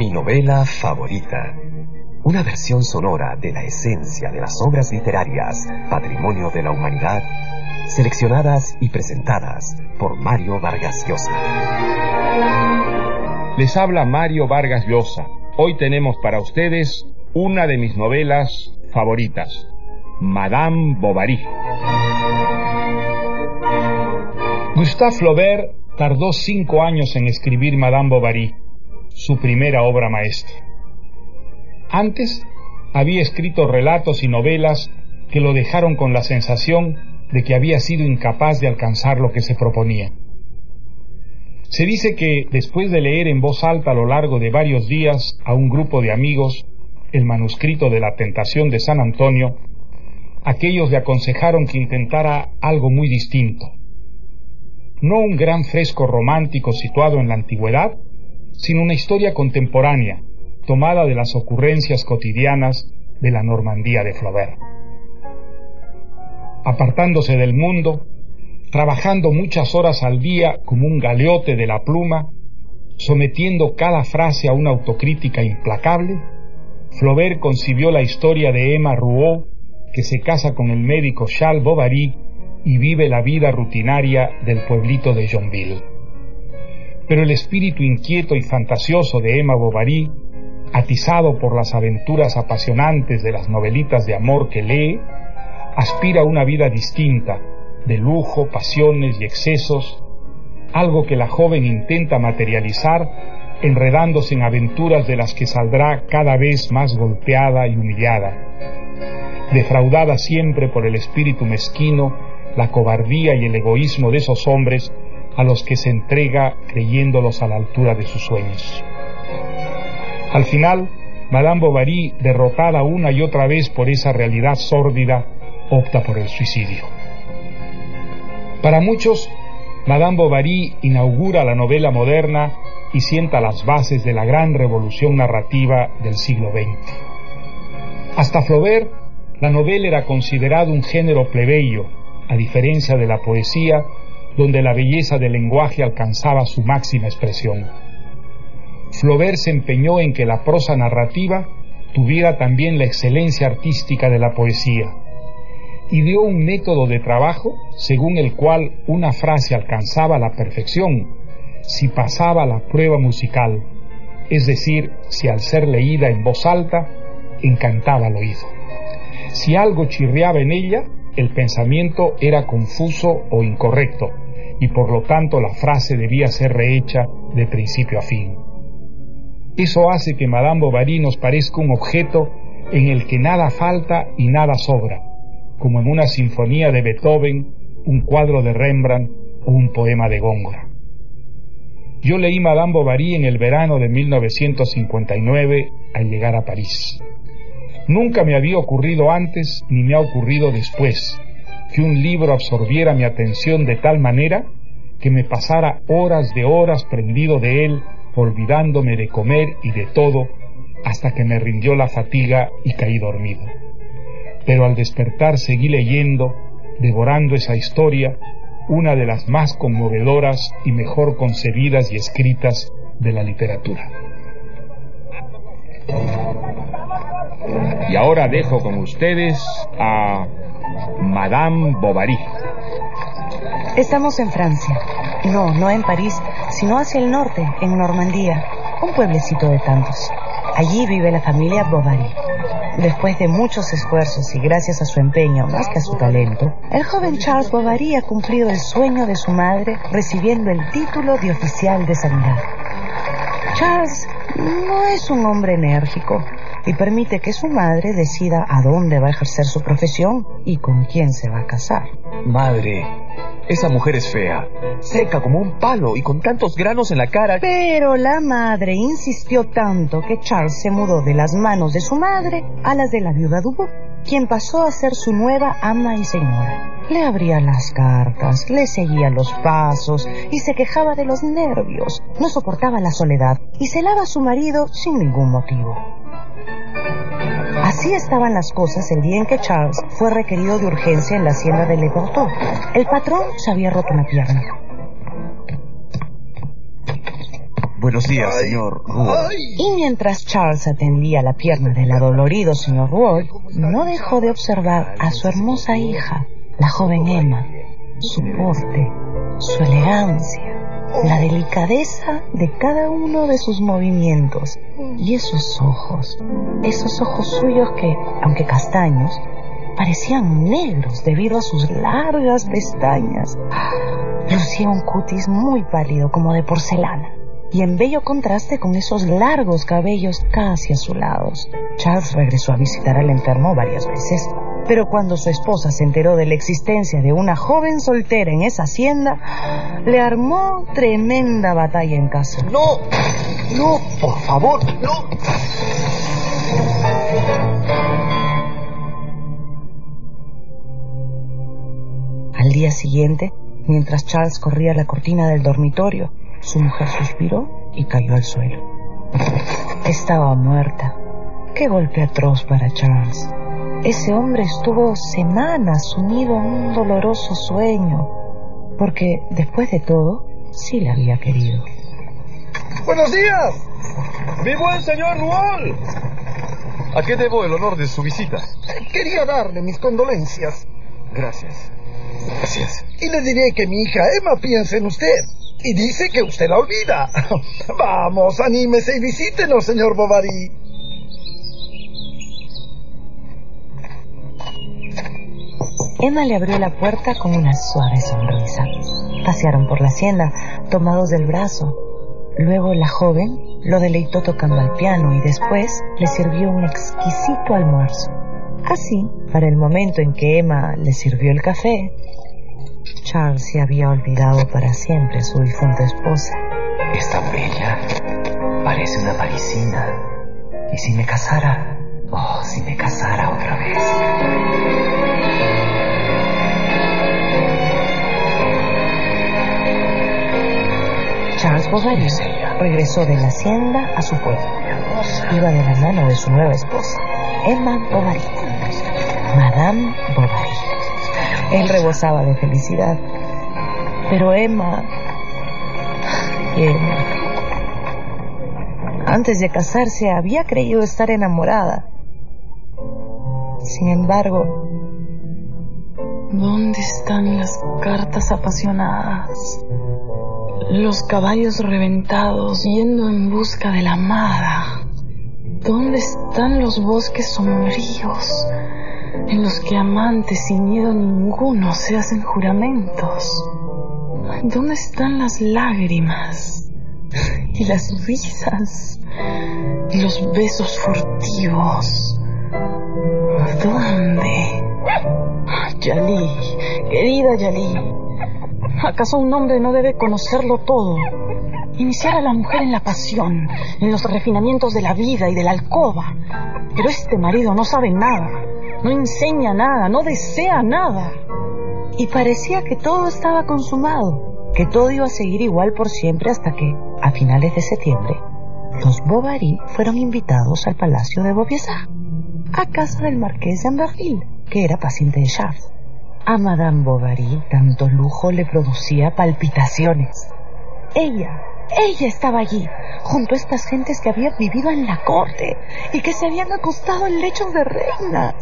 Mi novela favorita. Una versión sonora de la esencia de las obras literarias, patrimonio de la humanidad, seleccionadas y presentadas por Mario Vargas Llosa. Les habla Mario Vargas Llosa. Hoy tenemos para ustedes una de mis novelas favoritas, Madame Bovary. Gustave Flaubert tardó 5 años en escribir Madame Bovary, su primera obra maestra. Antes había escrito relatos y novelas que lo dejaron con la sensación de que había sido incapaz de alcanzar lo que se proponía. Se dice que, después de leer en voz alta a lo largo de varios días a un grupo de amigos el manuscrito de La Tentación de San Antonio, aquellos le aconsejaron que intentara algo muy distinto. No un gran fresco romántico situado en la antigüedad, sino una historia contemporánea, tomada de las ocurrencias cotidianas de la Normandía de Flaubert. Apartándose del mundo, trabajando muchas horas al día como un galeote de la pluma, sometiendo cada frase a una autocrítica implacable, Flaubert concibió la historia de Emma Rouault, que se casa con el médico Charles Bovary y vive la vida rutinaria del pueblito de Yonville. Pero el espíritu inquieto y fantasioso de Emma Bovary, atizado por las aventuras apasionantes de las novelitas de amor que lee, aspira a una vida distinta, de lujo, pasiones y excesos, algo que la joven intenta materializar enredándose en aventuras de las que saldrá cada vez más golpeada y humillada, defraudada siempre por el espíritu mezquino, la cobardía y el egoísmo de esos hombres a los que se entrega creyéndolos a la altura de sus sueños. Al final, Madame Bovary, derrotada una y otra vez por esa realidad sórdida, opta por el suicidio. Para muchos, Madame Bovary inaugura la novela moderna y sienta las bases de la gran revolución narrativa del siglo XX. Hasta Flaubert, la novela era considerada un género plebeyo, a diferencia de la poesía, donde la belleza del lenguaje alcanzaba su máxima expresión. Flaubert se empeñó en que la prosa narrativa tuviera también la excelencia artística de la poesía, y dio un método de trabajo según el cual una frase alcanzaba la perfección si pasaba la prueba musical, es decir, si al ser leída en voz alta encantaba al oído. Si algo chirriaba en ella, el pensamiento era confuso o incorrecto, y por lo tanto la frase debía ser rehecha de principio a fin. Eso hace que Madame Bovary nos parezca un objeto en el que nada falta y nada sobra, como en una sinfonía de Beethoven, un cuadro de Rembrandt o un poema de Góngora. Yo leí Madame Bovary en el verano de 1959 al llegar a París. Nunca me había ocurrido antes, ni me ha ocurrido después, que un libro absorbiera mi atención de tal manera que me pasara horas de horas prendido de él, olvidándome de comer y de todo, hasta que me rindió la fatiga y caí dormido. Pero al despertar seguí leyendo, devorando esa historia, una de las más conmovedoras y mejor concebidas y escritas de la literatura. Y ahora dejo con ustedes a Madame Bovary. Estamos en Francia. No en París, sino hacia el norte, en Normandía, un pueblecito de tantos. Allí vive la familia Bovary. Después de muchos esfuerzos y gracias a su empeño más que a su talento, el joven Charles Bovary ha cumplido el sueño de su madre recibiendo el título de oficial de sanidad. Charles no es un hombre enérgico y permite que su madre decida a dónde va a ejercer su profesión y con quién se va a casar. Madre, esa mujer es fea, seca como un palo y con tantos granos en la cara. Pero la madre insistió tanto que Charles se mudó de las manos de su madre a las de la viuda Dubourg, quien pasó a ser su nueva ama y señora. Le abría las cartas, le seguía los pasos y se quejaba de los nervios. No soportaba la soledad y celaba a su marido sin ningún motivo. Así estaban las cosas el día en que Charles fue requerido de urgencia en la hacienda de Le Porteau. El patrón se había roto una pierna. Buenos días, señor Rouault. Y mientras Charles atendía la pierna del adolorido señor Rouault, no dejó de observar a su hermosa hija, la joven Emma, su porte, su elegancia, la delicadeza de cada uno de sus movimientos y esos ojos suyos que, aunque castaños, parecían negros debido a sus largas pestañas. Lucía un cutis muy pálido como de porcelana y en bello contraste con esos largos cabellos casi azulados. Charles regresó a visitar al enfermo varias veces, pero cuando su esposa se enteró de la existencia de una joven soltera en esa hacienda, le armó tremenda batalla en casa. ¡No! ¡No! ¡Por favor! ¡No! Al día siguiente, mientras Charles corría la cortina del dormitorio, su mujer suspiró y cayó al suelo. Estaba muerta. ¡Qué golpe atroz para Charles! Ese hombre estuvo semanas sumido en un doloroso sueño, porque, después de todo, sí la había querido. ¡Buenos días! ¡Mi buen señor Rouault! ¿A qué debo el honor de su visita? Quería darle mis condolencias. Gracias. Gracias. Y le diré que mi hija Emma piensa en usted y dice que usted la olvida. Vamos, anímese y visítenos, señor Bovary. Emma le abrió la puerta con una suave sonrisa. Pasearon por la hacienda, tomados del brazo. Luego la joven lo deleitó tocando al piano y después le sirvió un exquisito almuerzo. Así, para el momento en que Emma le sirvió el café, Charles se había olvidado para siempre a su difunta esposa. Es tan bella. Parece una parisina. ¿Y si me casara? Oh, si me casara otra vez. Charles Bovary regresó de la hacienda a su pueblo. Iba de la mano de su nueva esposa, Emma Bovary, Madame Bovary. Él rebosaba de felicidad, pero Emma, antes de casarse había creído estar enamorada. Sin embargo, ¿dónde están las cartas apasionadas? Los caballos reventados yendo en busca de la amada. ¿Dónde están los bosques sombríos en los que amantes sin miedo ninguno se hacen juramentos? ¿Dónde están las lágrimas y las risas y los besos furtivos? ¿Dónde? Yalí, querida Yalí, ¿acaso un hombre no debe conocerlo todo? Iniciar a la mujer en la pasión, en los refinamientos de la vida y de la alcoba. Pero este marido no sabe nada, no enseña nada, no desea nada. Y parecía que todo estaba consumado, que todo iba a seguir igual por siempre hasta que, a finales de septiembre, los Bovary fueron invitados al palacio de Beaupiessard, a casa del marqués de Amberville, que era paciente de Charles. A Madame Bovary tanto lujo le producía palpitaciones. Ella estaba allí, junto a estas gentes que habían vivido en la corte y que se habían acostado en lechos de reinas.